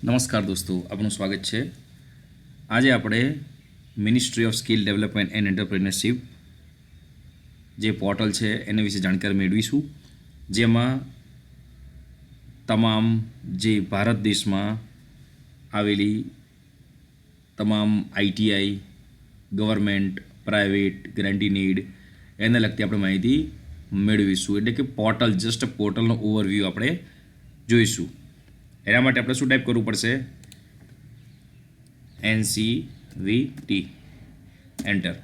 નમસ્કાર દોસ્તો, આપનું સ્વાગત છે. આજે આપણે ministry of skill development and entrepreneurship જે પોર્ટલ છે એના વિશે જાણકારી મેળવીશું, જેમાં તમામ જે ભારત દેશમાં આવેલી તમામ આઈટીઆઈ, ગવર્મેન્ટ, પ્રાઇવેટ, ગ્રાન્ટી નીડ એને લગતી આપણે માહિતી મેળવીશું. એટલે કે પોર્ટલ, જસ્ટ પોર્ટલનો ઓવરવ્યૂ આપણે જોઈશું. એના માટે આપણે શું ટાઈપ કરવું પડશે? NCVT enter.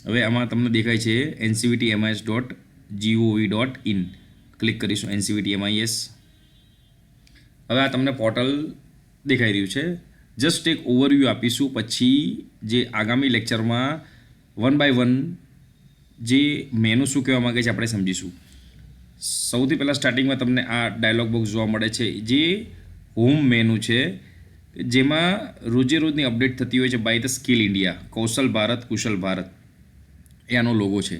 હવે આમાં તમને દેખાય છે ncvtmis.gov.in. ક્લિક કરીશું NCVT-MIS. હવે આ તમને પોર્ટલ દેખાઈ રહ્યું છે. જસ્ટ એક ઓવરવ્યૂ આપીશું, પછી જે આગામી લેક્ચરમાં 1 by 1 જે મેનુ શું કહેવા માગે છે આપણે સમજીશું. સૌથી પહેલાં સ્ટાર્ટિંગમાં તમને આ ડાયલોગ બોક્સ જોવા મળે છે, જે હોમ મેનુ છે, જેમાં રોજે રોજની અપડેટ થતી હોય છે બાય ધ સ્કિલ ઇન્ડિયા, કૌશલ ભારત, કુશલ ભારત એ આનો લોગો છે.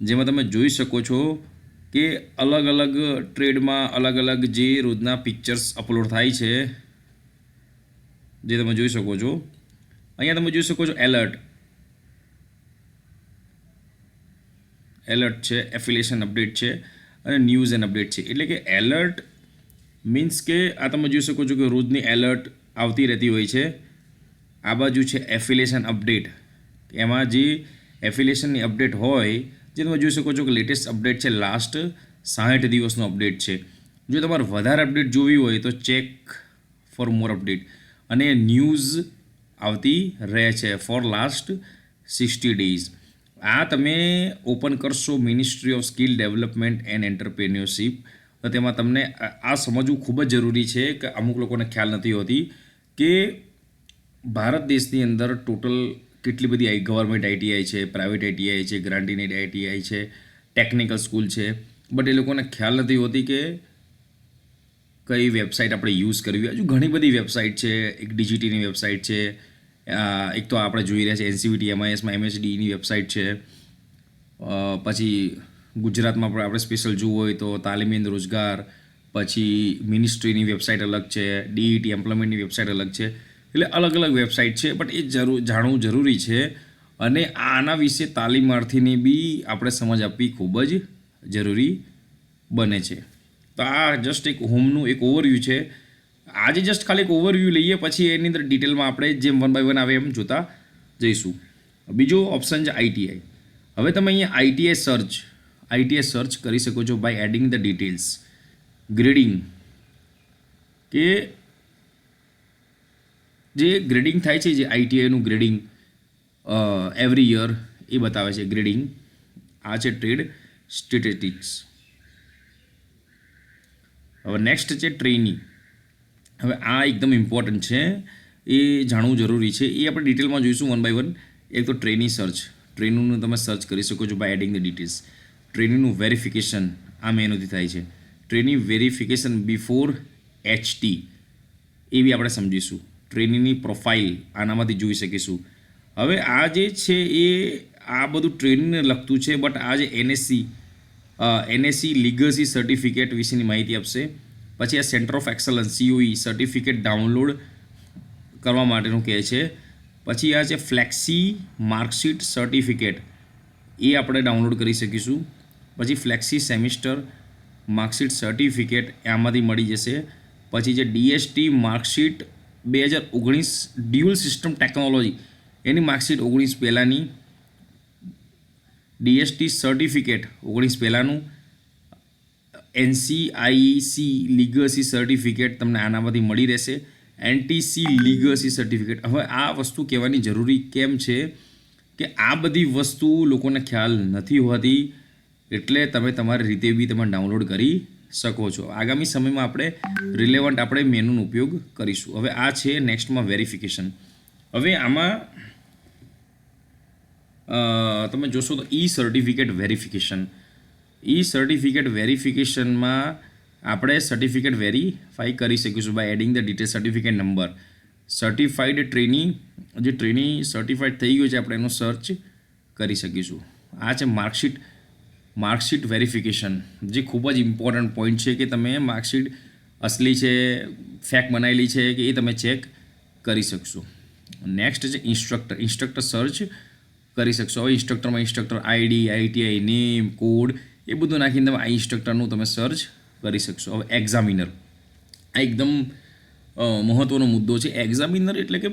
જેમાં તમે જોઈ શકો છો કે અલગ અલગ ટ્રેડમાં અલગ અલગ જે રોજના પિક્ચર્સ અપલોડ થાય છે, જે તમે જોઈ શકો છો. અહીંયા તમે જોઈ શકો છો એલર્ટ છે, એફિલિએશન અપડેટ છે અને ન્યૂઝ એન્ડ અપડેટ છે. એટલે કે એલર્ટ મીન્સ કે આ તમે જોઈ શકો છો કે રોજની એલર્ટ આવતી રહેતી હોય છે. આ બાજુ છે એફિલિએશન અપડેટ, એમાં જે એફિલિએશનની અપડેટ હોય, જે તમે જોઈ શકો છો કે લેટેસ્ટ અપડેટ છે, લાસ્ટ 60 દિવસનો અપડેટ છે. જો તમારે વધારે અપડેટ જોવી હોય તો ચેક ફોર મોર અપડેટ, અને ન્યૂઝ આવતી રહે છે ફોર લાસ્ટ 60 ડેઝ. આ તમે ઓપન કરશો ministry of skill development and entrepreneurship, તો તેમાં તમને આ સમજવું ખૂબ જ જરૂરી છે કે અમુક લોકોને ખ્યાલ નથી હોતી કે ભારત દેશની અંદર ટોટલ કેટલી બધી ગવર્મેન્ટ આઈટીઆઈ છે, પ્રાઇવેટ આઈટીઆઈ છે, ગ્રાન્ટી નીડ આઈટીઆઈ છે, ટેકનિકલ સ્કૂલ છે, બટ એ લોકોને ખ્યાલ નથી હોતી કે કઈ વેબસાઇટ આપણે યુઝ કરવી. હજુ ઘણી બધી વેબસાઇટ છે. એક ડીજીટીની વેબસાઇટ છે, એક તો આપણે જોઈ રહ્યા છીએ NCVT-MISમાં MSDની વેબસાઇટ છે. પછી ગુજરાતમાં પણ આપણે સ્પેશિયલ જોવું હોય તો તાલીમી અને રોજગાર, પછી મિનિસ્ટ્રીની વેબસાઇટ અલગ છે, DET એમ્પ્લોયમેન્ટની વેબસાઇટ અલગ છે. એટલે અલગ અલગ વેબસાઇટ છે, બટ એ જાણવું જરૂરી છે. અને આના વિશે તાલીમાર્થીની બી આપણે સમજ આપવી ખૂબ જ જરૂરી બને છે. તો આ જસ્ટ એક હોમનું એક ઓવરવ્યૂ છે. આજે જસ્ટ ખાલી એક ઓવરવ્યૂ લઈએ, પછી એની અંદર ડિટેલમાં આપણે જેમ 1 by 1 આવે એમ જોતા જઈશું. બીજો ઓપ્શન છે આઈટીઆઈ. હવે તમે અહીંયા આઈટીઆઈ સર્ચ કરી શકો છો by adding the details. Grading, કે જે ગ્રેડિંગ થાય છે, જે આઈટીઆઈનું ગ્રેડિંગ એવરી યર એ બતાવે છે ગ્રેડિંગ. આ છે ટ્રેડ સ્ટેટિસ્ટિક્સ. હવે નેક્સ્ટ છે ટ્રેનિંગ. હવે આ એકદમ ઇમ્પોર્ટન્ટ છે, એ જાણવું જરૂરી છે. એ આપણે ડિટેલમાં જોઈશું 1 by 1. એક તો ટ્રેનિંગ સર્ચ. ટ્રેનિંગનું તમે સર્ચ કરી શકો છો બાય એડિંગ ધ ડિટેલ્સ. ટ્રેનિંગનું વેરિફિકેશન આ મેનુથી થાય છે. ટ્રેનિંગ વેરિફિકેશન બિફોર HT એ બી આપણે સમજીશું. ટ્રેનિંગની પ્રોફાઇલ આનામાંથી જોઈ શકીશું. હવે આ જે છે એ આ બધું ટ્રેનિંગને લગતું છે, બટ આ જે NSE લીગસી સર્ટિફિકેટ વિશેની માહિતી આપશે. પછી આ centre of excellence COE certificate download કરવા માટેનું કહે છે. પછી આ છે ફ્લેક્સી માર્કશીટ સર્ટિફિકેટ, એ આપણે ડાઉનલોડ કરી શકીશું. પછી ફ્લેક્સી સેમિસ્ટર માર્કશીટ સર્ટિફિકેટ આમાંથી મળી જશે. પછી જે DST marksheet 2019 dual system technology, એની માર્કશીટ 19 પહેલાંની. DST સર્ટિફિકેટ 19 પહેલાંનું. NCIEC લીગસી સર્ટિફિકેટ તમને આનામાંથી મળી રહેશે. NTC legacy certificate. હવે આ વસ્તુ કહેવાની જરૂરી કેમ છે કે આ બધી વસ્તુ લોકોને ખ્યાલ નથી હોતી, એટલે તમે તમારી રીતે બી તમે ડાઉનલોડ કરી શકો છો. આગામી સમયમાં આપણે રિલેવન્ટ આપણે મેનુનો ઉપયોગ કરીશું. હવે આ છે નેક્સ્ટમાં વેરિફિકેશન. હવે આમાં તમે જોશો તો સર્ટિફિકેટ વેરિફિકેશનમાં આપણે સર્ટિફિકેટ વેરીફાઈ કરી શકીશું by adding the detail certificate number. Certified training, જે ટ્રેનિંગ સર્ટિફાઈડ થઈ ગયું છે, આપણે એનો સર્ચ કરી શકીશું. આ છે માર્કશીટ વેરિફિકેશન, જે ખૂબ જ ઇમ્પોર્ટન્ટ પોઈન્ટ છે કે તમે માર્કશીટ અસલી છે, ફેક બનાવેલી છે કે એ તમે ચેક કરી શકશો. નેક્સ્ટ છે ઇન્સ્ટ્રક્ટર સર્ચ કરી શકશો. હવે instructor ID, ITI, name, code એ બધું નાખીને તમે આ ઇન્સ્ટ્રક્ટરનું તમે સર્ચ કરી શકશો. હવે એક્ઝામિનર, આ એકદમ મહત્ત્વનો મુદ્દો છે. એક્ઝામિનર એટલે કે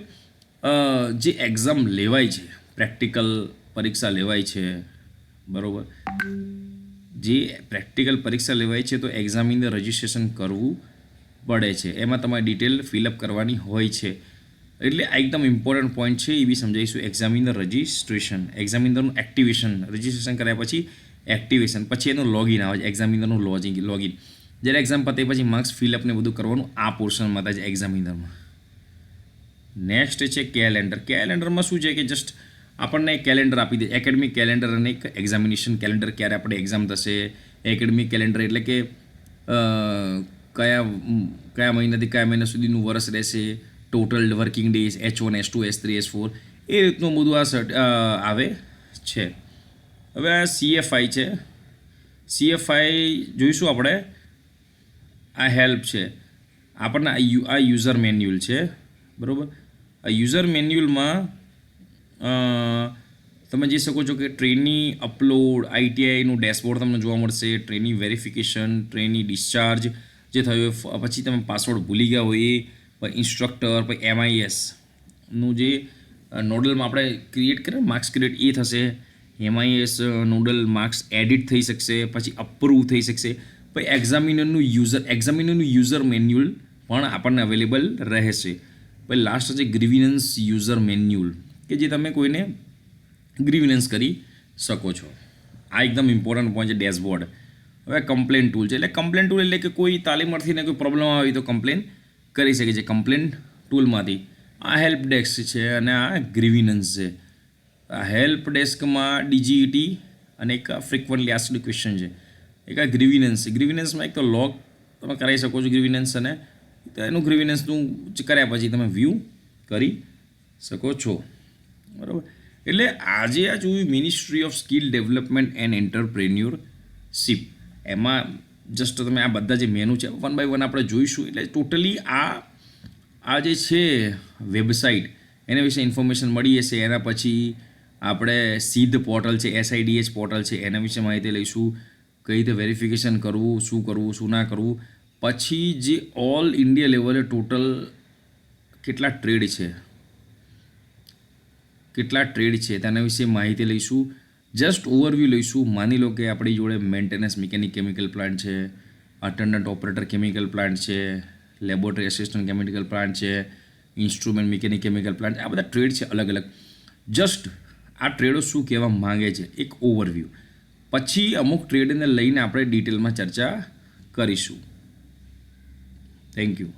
જે એક્ઝામ લેવાય છે, પ્રેક્ટિકલ પરીક્ષા લેવાય છે, બરાબર, જે પ્રેક્ટિકલ પરીક્ષા લેવાય છે તો એક્ઝામિનર રજિસ્ટ્રેશન કરવું પડે છે. એમાં તમારે ડિટેલ ફિલઅપ કરવાની હોય છે. એટલે આ એકદમ ઇમ્પોર્ટન્ટ પોઈન્ટ છે, એ બી સમજાવીશું. એક્ઝામિનર રજિસ્ટ્રેશન, એક્ઝામિનરનું એક્ટિવેશન, રજિસ્ટ્રેશન કર્યા પછી એક્ટિવેશન, પછી એનું લોગિન આવે છે, એક્ઝામિનરનું લોગિન. જ્યારે એક્ઝામ પતે પછી માર્ક્સ ફિલઅપ ને બધું કરવાનું આ પોર્શનમાં થાય છે એક્ઝામિનરમાં. નેક્સ્ટ છે કેલેન્ડર. કેલેન્ડરમાં શું છે કે જસ્ટ આપણને એક કેલેન્ડર આપી દે, એકેડમિક કેલેન્ડર અને એક એક્ઝામિનેશન કેલેન્ડર, ક્યારે આપણે એક્ઝામ થશે. એકેડમિક કેલેન્ડર એટલે કે કયા મહિનાથી કયા મહિના સુધીનું વર્ષ રહેશે, total working days, H1, H2, H3, H4, એ રીતનું બધું આ આવે છે. હવે આ CFI છે. CFI જોઈશું આપણે. આ હેલ્પ છે આપણને, આ યુઝર મેન્યુઅલ છે, બરાબર. આ યુઝર મેન્યુઅલમાં તમે જોઈ શકો છો કે ટ્રેની અપલોડ, ITIનું ડેશબોર્ડ તમને જોવા મળશે, ટ્રેની વેરિફિકેશન, ટ્રેની ડિસ્ચાર્જ જે થયો, પછી તમે પાસવર્ડ ભૂલી ગયા હોય એ, પછી ઇન્સ્ટ્રક્ટર, પછી MISનું જે નોડલમાં આપણે ક્રિએટ કરીએ માર્ક્સ ક્રિએટ એ થશે. MIS નોડલ માર્ક્સ એડિટ થઈ શકશે, પછી અપ્રૂવ થઈ શકશે. પછી એક્ઝામિનરનું યુઝર મેન્યુઅલ પણ આપણને અવેલેબલ રહેશે. પછી લાસ્ટ છે ગ્રીવિનન્સ યુઝર મેન્યુઅલ, કે જે તમે કોઈને ગ્રીવિનન્સ કરી શકો છો. આ એકદમ ઇમ્પોર્ટન્ટ પોઈન્ટ છે, ડેશબોર્ડ. હવે કમ્પ્લેન ટૂલ છે. એટલે કમ્પ્લેન ટૂલ એટલે કે કોઈ તાલીમાર્થીને કોઈ પ્રોબ્લેમ આવી તો કમ્પ્લેન કરી શકે છે કમ્પ્લેન ટૂલમાંથી. આ હેલ્પ ડેસ્ક છે અને આ ગ્રીવિનન્સ છે. આ હેલ્પ ડેસ્કમાં DGET અને એક ફ્રિકવન્ટલી આસ્ક્ડ ક્વેશ્ચન છે. એક આ ગ્રીવિનન્સ છે. ગ્રીવિનન્સમાં એક તો લોગ તમે કરાવી શકો છો ગ્રીવિનન્સ, અને એનું ગ્રીવિનન્સનું કર્યા પછી તમે વ્યૂ કરી શકો છો, બરાબર. એટલે આજે આ જોયું ministry of skill development and entrepreneurship. એમાં જસ્ટ તમે આ બધા જે મેનુ છે 1 by 1 આપણે જોઈશું. એટલે ટોટલી આ જે છે વેબસાઇટ એના વિશે ઇન્ફોર્મેશન મળી જશે. એના પછી આપણે સીધ પોર્ટલ છે, SIDH પોર્ટલ છે, એના વિશે માહિતી લઈશું. કઈ રીતે વેરિફિકેશન કરવું, શું ના કરવું. પછી જે ઓલ ઇન્ડિયા લેવલે ટોટલ કેટલા ટ્રેડ છે તેના વિશે માહિતી લઈશું. જસ્ટ ઓવરવ્યૂ લઈશું. માની લો કે આપણી જોડે મેન્ટેનન્સ મિકેનિક કેમિકલ પ્લાન્ટ છે, અટેન્ડન્ટ ઓપરેટર કેમિકલ પ્લાન્ટ છે, લેબોરેટરી અસિસ્ટન્ટ કેમિકલ પ્લાન્ટ છે, ઇન્સ્ટ્રુમેન્ટ મિકેનિક કેમિકલ પ્લાન્ટ, આ બધા ટ્રેડ છે અલગ અલગ. જસ્ટ આ ટ્રેડો શું કહેવા માંગે છે એક ઓવરવ્યૂ. પછી અમુક ટ્રેડને લઈને આપણે ડિટેલમાં ચર્ચા કરીશું. Thank you.